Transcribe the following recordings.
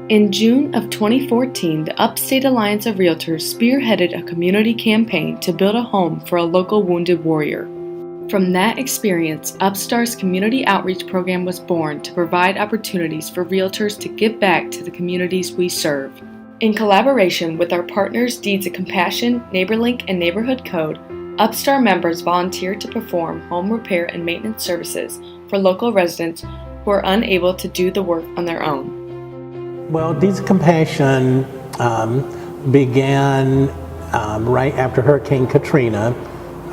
In June of 2014, the Upstate Alliance of Realtors spearheaded a community campaign to build a home for a local wounded warrior. From that experience, UPSTAR's Community Outreach Program was born to provide opportunities for realtors to give back to the communities we serve. In collaboration with our partners Deeds of Compassion, NeighborLink and Neighborhood Code, UPSTAR members volunteer to perform home repair and maintenance services for local residents who are unable to do the work on their own. Well, Deeds of Compassion began right after Hurricane Katrina.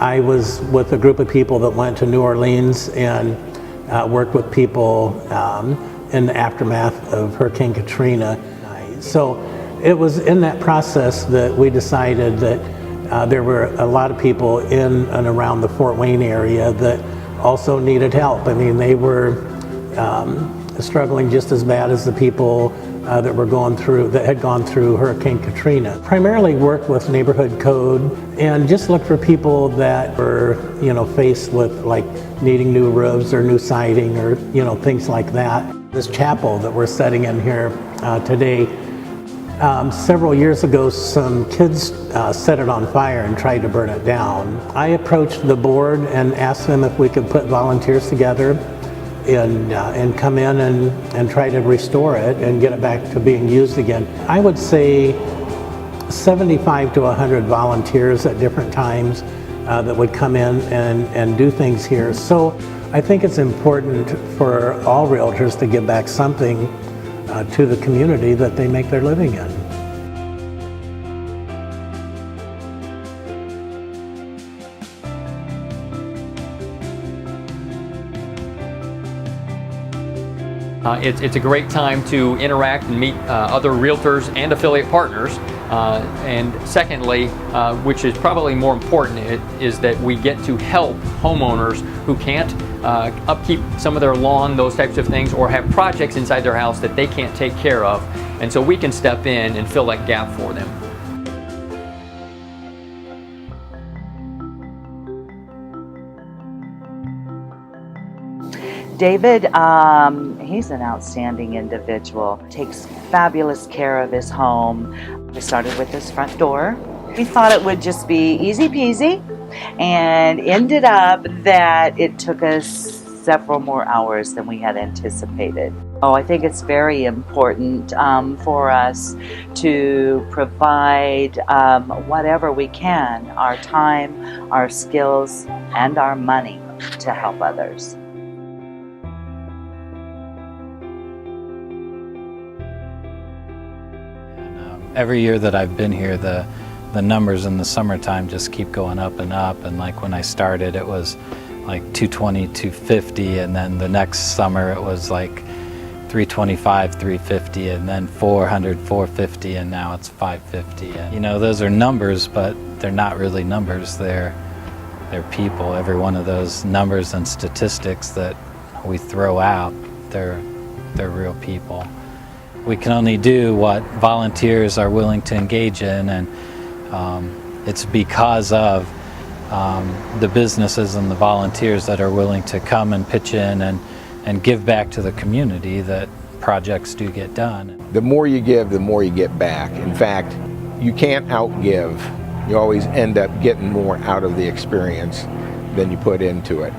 I was with a group of people that went to New Orleans and worked with people in the aftermath of Hurricane Katrina. So it was in that process that we decided that there were a lot of people in and around the Fort Wayne area that also needed help. I mean, they were struggling just as bad as the people that had gone through Hurricane Katrina. Primarily worked with Neighborhood Code and just looked for people that were, faced with like needing new roofs or new siding or, things like that. This chapel that we're setting in here today, several years ago, some kids set it on fire and tried to burn it down. I approached the board and asked them if we could put volunteers together and come in and try to restore it and get it back to being used again. I would say 75 to 100 volunteers at different times that would come in and do things here. So I think it's important for all realtors to give back something to the community that they make their living in. It's a great time to interact and meet other realtors and affiliate partners. And secondly, which is probably more important, is that we get to help homeowners who can't upkeep some of their lawn, those types of things, or have projects inside their house that they can't take care of. And so we can step in and fill that gap for them. David, he's an outstanding individual, takes fabulous care of his home. We started with his front door. We thought it would just be easy peasy, and ended up that it took us several more hours than we had anticipated. I think it's very important for us to provide whatever we can, our time, our skills, and our money to help others. Every year that I've been here, the numbers in the summertime just keep going up and up. And like when I started, it was like 220, 250, and then the next summer it was like 325, 350, and then 400, 450, and now it's 550. And those are numbers, but they're not really numbers. They're people. Every one of those numbers and statistics that we throw out, they're real people. We can only do what volunteers are willing to engage in, and it's because of the businesses and the volunteers that are willing to come and pitch in and give back to the community that projects do get done. The more you give, the more you get back. In fact, you can't outgive. You always end up getting more out of the experience than you put into it.